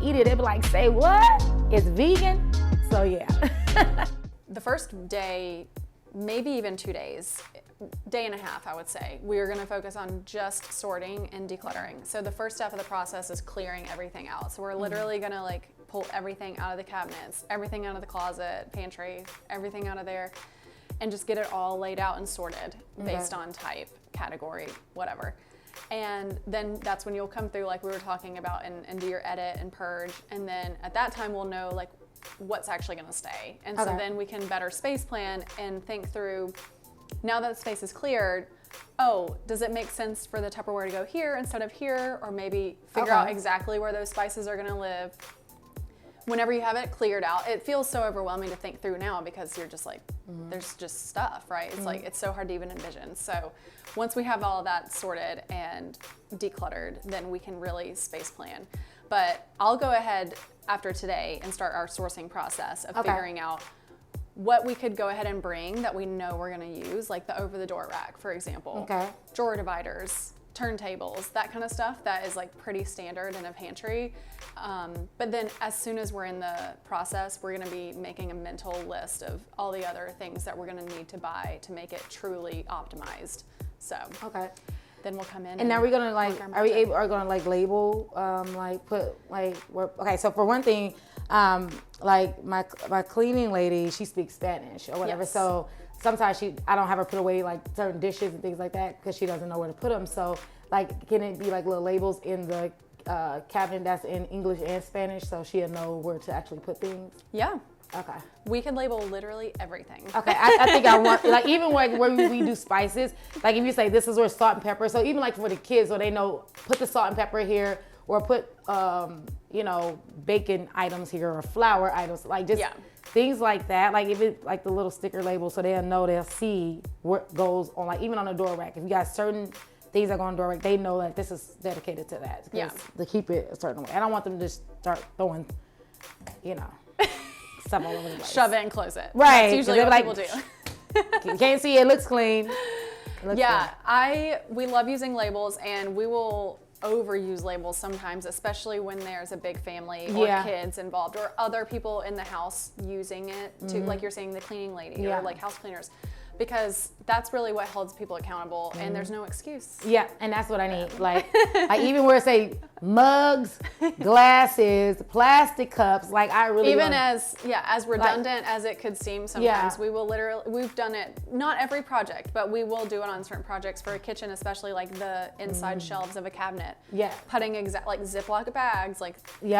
eat it, they'd be like, say what? It's vegan? So yeah. The first day, maybe even 2 days, day and a half, I would say, we are going to focus on just sorting and decluttering. So the first step of the process is clearing everything out. So we're literally going to like pull everything out of the cabinets, everything out of the closet, pantry, everything out of there, and just get it all laid out and sorted based on type, category, whatever. And then that's when you'll come through, like we were talking about, and do your edit and purge. And then at that time, we'll know like what's actually going to stay. And so then we can better space plan and think through, now that the space is cleared, oh, does it make sense for the Tupperware to go here instead of here? Or maybe figure out exactly where those spices are going to live. Whenever you have it cleared out, it feels so overwhelming to think through now because you're just like, there's just stuff, right? It's like, it's so hard to even envision. So once we have all of that sorted and decluttered, then we can really space plan. But I'll go ahead after today and start our sourcing process of figuring out what we could go ahead and bring that we know we're gonna use, like the over-the-door rack, for example. Drawer dividers, turntables, that kind of stuff that is like pretty standard in a pantry. But then as soon as we're in the process, we're gonna be making a mental list of all the other things that we're gonna need to buy to make it truly optimized. So then we'll come in. And now we're gonna like, are gonna like label, like put like, okay, so for one thing, like my cleaning lady, she speaks Spanish or whatever. So sometimes I don't have her put away like certain dishes and things like that because she doesn't know where to put them. So like, can it be like little labels in the cabinet that's in English and Spanish so she'll know where to actually put things? Yeah. Okay. We can label literally everything. Okay, I think I want, like even like where we do spices, like if you say this is where salt and pepper, so even like for the kids so they know, put the salt and pepper here or put, you know, bacon items here or flour items, like just things like that. Like if it's like the little sticker label so they'll know, they'll see what goes on, like even on a door rack. If you got certain things that go on the door rack, they know that this is dedicated to that. To keep it a certain way. I don't want them to just start throwing, you know, stuff all over the place. Shove it and close it. Right. That's usually what like, people do. You can't see it, looks clean. We love using labels, and we will overuse labels sometimes, especially when there's a big family or kids involved or other people in the house using it to, like you're saying, the cleaning lady or like house cleaners, because that's really what holds people accountable, and there's no excuse. Yeah, and that's what I need. Like even where it say mugs, glasses, plastic cups, like I really even as redundant as it could seem sometimes, we will we've done it, not every project, but we will do it on certain projects for a kitchen, especially like the inside shelves of a cabinet. Putting like Ziploc bags, like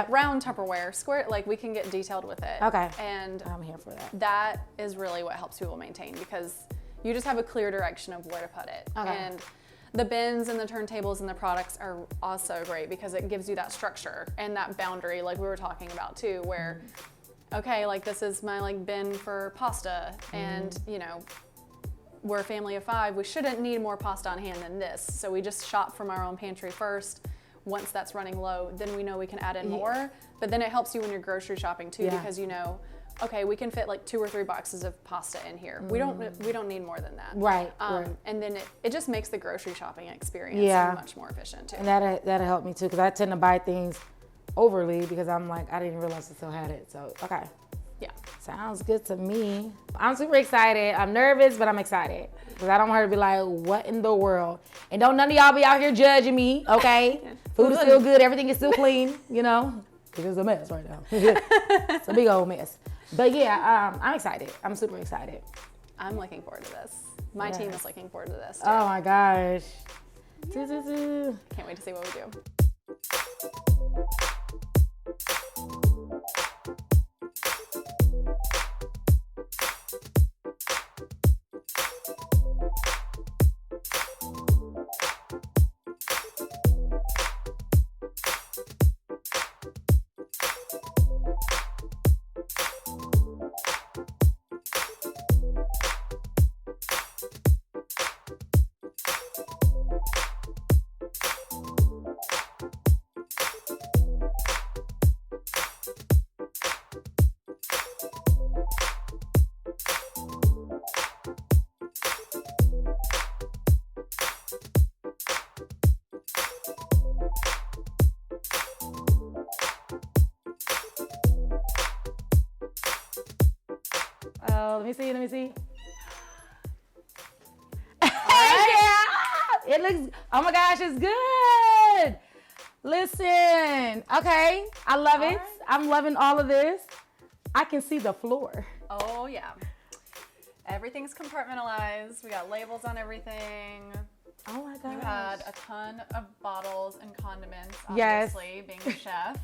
round Tupperware, square, like we can get detailed with it. And I'm here for that. That is really what helps people maintain, because you just have a clear direction of where to put it. And the bins and the turntables and the products are also great because it gives you that structure and that boundary, like we were talking about too, where, okay, like this is my like bin for pasta, and you know, we're a family of 5, we shouldn't need more pasta on hand than this. So we just shop from our own pantry first. Once that's running low, then we know we can add in more. But then it helps you when you're grocery shopping too, because you know, okay, we can fit like 2 or 3 boxes of pasta in here. We don't need more than that. Right. And then it just makes the grocery shopping experience much more efficient too. And that'll help me too, because I tend to buy things overly because I'm like, I didn't realize I still had it. So sounds good to me. I'm super excited. I'm nervous, but I'm excited because I don't want her to be like, what in the world? And don't none of y'all be out here judging me, okay? Food is still good, everything is still clean, you know? It is a mess right now. It's a big old mess. But yeah, I'm excited. I'm super excited. I'm looking forward to this. My team is looking forward to this too. Oh my gosh. Can't wait to see what we do. Let me see. Yeah. It looks, oh my gosh, it's good. Listen, okay, I love it. right. I'm loving all of this. I can see the floor. Oh yeah. Everything's compartmentalized. We got labels on everything. Oh my gosh. You had a ton of bottles and condiments, Yes. obviously, being a chef,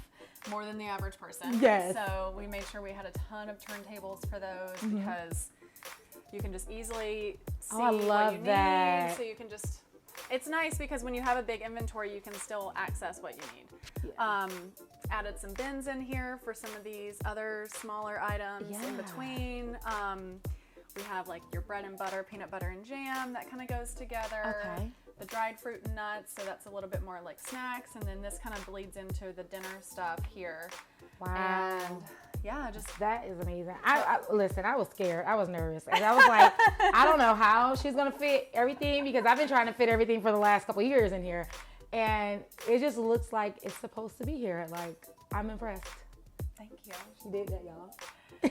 more than the average person. Yes. So we made sure we had a ton of turntables for those Mm-hmm. because you can just easily see Oh, I love what you that. need. So you can just, it's nice because when you have a big inventory, you can still access what you need. Added some bins in here for some of these other smaller items in Yeah. between. We have like your bread and butter, peanut butter and jam that kind of goes together. Okay. The dried fruit and nuts, so that's a little bit more like snacks. And then this kind of bleeds into the dinner stuff here. Wow. And yeah, just That is amazing. Listen, I was scared. I was nervous. And I was like, I don't know how she's going to fit everything because I've been trying to fit everything for the last couple of years in here. And it just looks like it's supposed to be here. Like, I'm impressed. thank you. She did that, y'all.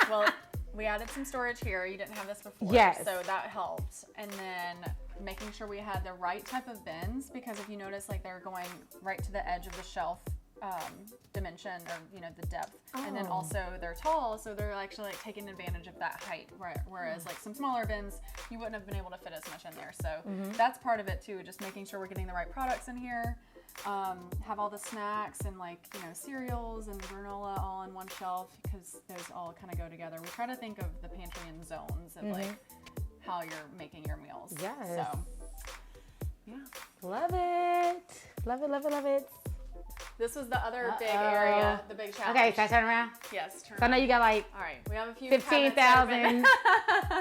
Well, we added some storage here. You didn't have this before. Yes. So that helped. And then making sure we had the right type of bins because if you notice, like they're going right to the edge of the shelf dimension or, the depth. And then Oh. also they're tall, so they're actually like taking advantage of that height. Whereas like some smaller bins, you wouldn't have been able to fit as much in there. So that's part of it too, just making sure we're getting the right products in here. Have all the snacks and cereals and granola all on one shelf because those all kind of go together. We try to think of the pantry in zones of like how you're making your meals. Yes. So, yeah. Love it. Love it. This was the other big area, the big challenge. Okay, so I turn around. Yes, turn So I know around. you got like All right, we have a few 15,000.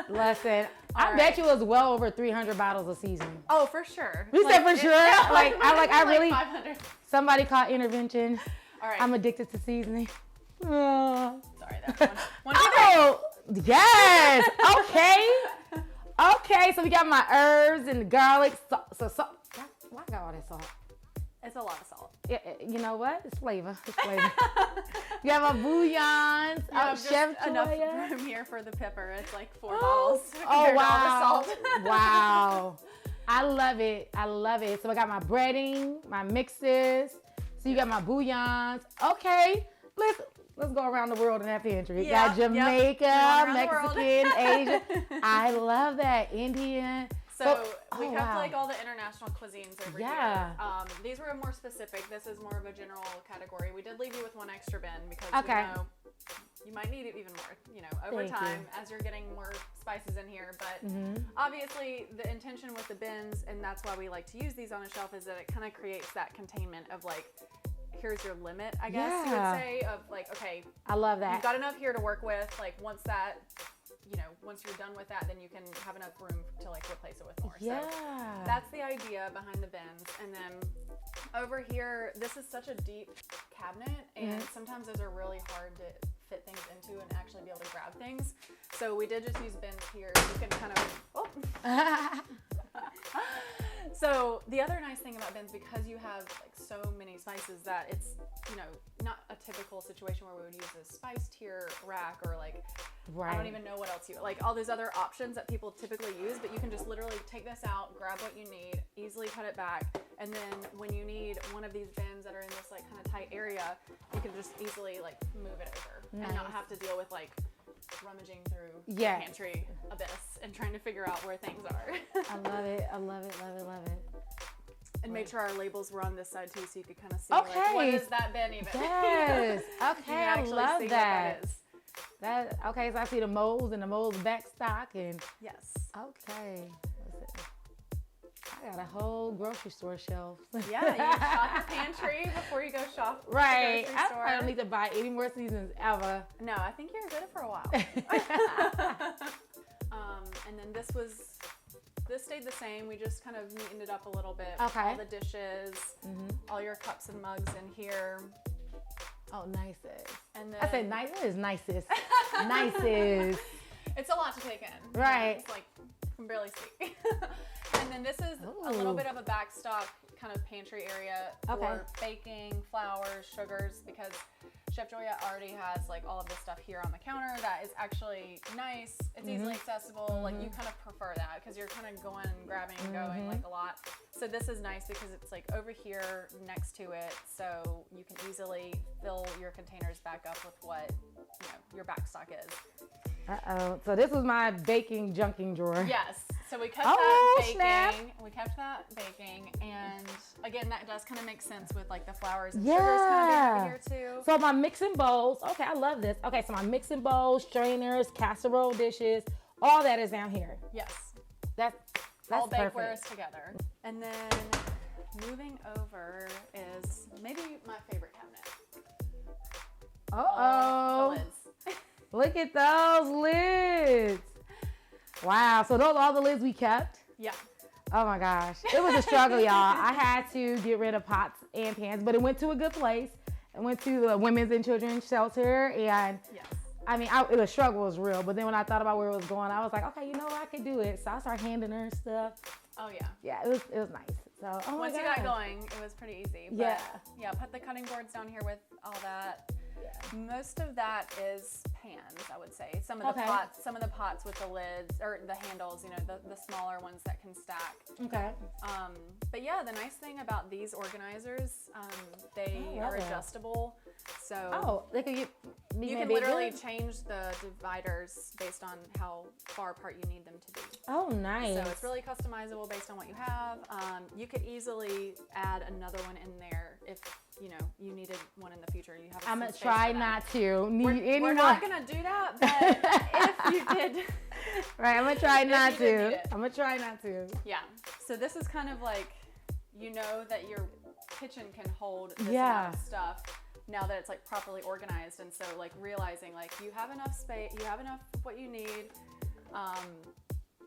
Listen, I All bet right. you it was well over 300 bottles of seasoning. Oh, for sure. You said for sure? I really, 500. somebody caught intervention. All right. I'm addicted to seasoning. Oh, Sorry, that's one yes. Okay, so we got my herbs and the garlic. Why I got all that salt? It's a lot of salt. Yeah, you know what? It's flavor. You have a bouillons. You have Chef just enough Joya. room here for the pepper. It's like 4 bottles compared Oh, wow. to all the salt. Wow. I love it. So I got my breading, my mixes. So you got my bouillons. Okay. Let's go around the world in that pantry. Yeah, Got Jamaica, yep. Going around the world. Mexican, Asian. I love that. Indian. So we oh, kept wow. like all the international cuisines over Yeah. here. These were more specific. This is more of a general category. We did leave you with one extra bin because Okay. we know you might need it even more, over Thank time you. as you're getting more spices in here. But obviously the intention with the bins, and that's why we like to use these on a shelf, is that it kind of creates that containment of like, here's your limit, I guess you Yeah. would say, of like, okay, I love that. you've got enough here to work with. Like once you're done with that, then you can have enough room to like replace it with more. Yeah. So that's the idea behind the bins. And then over here, this is such a deep cabinet, and sometimes those are really hard to fit things into and actually be able to grab things. So we did just use bins here. You can kind of, So the other nice thing about bins, because you have like so many spices, that it's, not a typical situation where we would use a spice tier rack or like, Right. I don't even know what else like all those other options that people typically use, but you can just literally take this out, grab what you need, easily put it back. And then when you need one of these bins that are in this like kind of tight area, you can just easily like move it over and not have to deal with like rummaging through Yes. the pantry abyss and trying to figure out where things are. I love it. And made sure our labels were on this side too, so you could kind of see Okay. like, what is that bin even? Yes. You Okay, can I actually love see that. what that is. Okay, so I see the molds and the molds back stock and Yes. okay. Listen, I got a whole grocery store shelf. Yeah, you shop your pantry before you go shop. at the Right. grocery I store. don't need to buy any more seasons ever. No, I think you're good for a while. And then this stayed the same. We just kind of neatened it up a little bit. Okay. All the dishes, all your cups and mugs in here. Oh, nicest. And then I said nice. What is nicest? Nicest. it's a lot to take in. Right. It's like, I can barely speak. And then this is a little Ooh. bit of a backstock kind of pantry area for Okay. baking, flours, sugars, because Chef Joya already has like all of this stuff here on the counter that is actually nice. It's easily accessible. Like you kind of prefer that because you're kind of going and grabbing and going like a lot. So this is nice because it's like over here next to it, so you can easily fill your containers back up with what your back stock is. So this was my baking junking drawer. Yes. So we kept that baking. Snap. We kept that baking, and again, that does kind of make sense with like the flours and sugars kind of being over here too. So my mixing bowls. Okay, I love this. Okay, so my mixing bowls, strainers, casserole dishes, all that is down here. Yes. That's all perfect. bakeware is together. And then moving over is maybe my favorite cabinet. Uh-oh. The lids. Look at those lids. Wow, so those are all the lids we kept? Yeah. Oh my gosh. It was a struggle, y'all. I had to get rid of pots and pans, but it went to a good place. I went to the Women's and Children's Shelter, and Yes. I mean, the struggle was real, but then when I thought about where it was going, I was like, okay, you know what, I could do it. So I started handing her stuff. Oh yeah. Yeah, it was nice. So once you got going, it was pretty easy. But yeah, put the cutting boards down here with all that. Yeah. Most of that is pans, I would say. Some of the pots with the lids or the handles, the smaller ones that can stack. Okay. But yeah, the nice thing about these organizers, they are adjustable. So they could get you can literally change the dividers based on how far apart you need them to be. Oh, nice. So it's really customizable based on what you have. You could easily add another one in there if you needed one in the future. You have. I'm gonna try not to. We're not gonna do that, but if you did. Right, I'm gonna try not to. I'm gonna try not to. Yeah. So this is kind of like, that your kitchen can hold this amount of stuff now that it's like properly organized, and so like realizing like you have enough space, you have enough of what you need.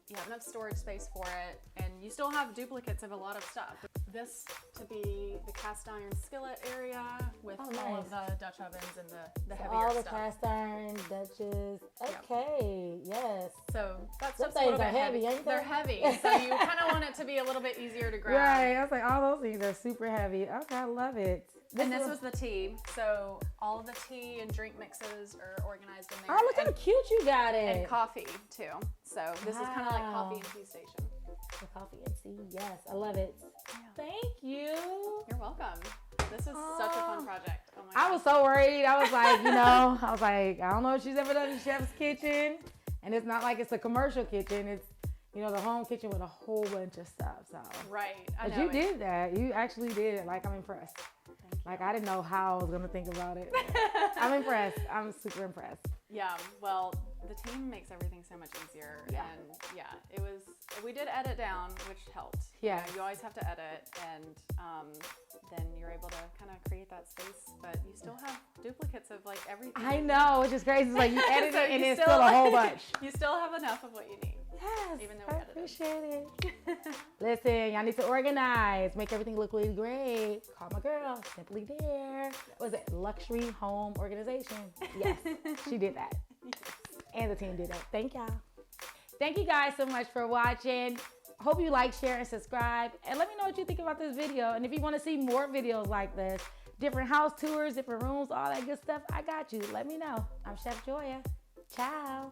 You have enough storage space for it, and you still have duplicates of a lot of stuff. This to be the cast iron skillet area with all of the Dutch ovens and the heavier all the stuff. cast iron, Dutches. Okay, yes. So that's some just a little things bit are heavy, ain't they? They're heavy, so you kind of want it to be a little bit easier to grab. Right, I was like, all those things are super heavy. Okay, I love it. And this was the tea. So all of the tea and drink mixes are organized in there. Oh, look how cute you got it. And coffee too. So this is kind of like coffee and tea station. The coffee and tea, yes, I love it. Yeah. Thank you. You're welcome. This is such a fun project. Oh my God. I was so worried. I was like, I don't know if she's ever done a chef's kitchen. And it's not like it's a commercial kitchen. It's, the home kitchen with a whole bunch of stuff. So right. But you did that. You actually did it. Like, I'm impressed. Like, I didn't know how I was going to think about it. I'm impressed. I'm super impressed. Yeah, well, the team makes everything so much easier. Yeah. And we did edit down, which helped. Yeah. You always have to edit, and then you're able to kind of create that space, but you still have duplicates of like everything. I know, which is crazy. It's like you edit it and it's still a whole bunch. You still have enough of what you need. Yes, even though we edited. Appreciate it. Listen, y'all need to organize, make everything look really great. Call my girl, Simply There. What was it? Luxury Home Organization. Yes, she did that. Yes. And the team did that. Thank y'all. Thank you guys so much for watching. Hope you like, share, and subscribe. And let me know what you think about this video. And if you want to see more videos like this, different house tours, different rooms, all that good stuff, I got you. Let me know. I'm Chef Joya. Ciao.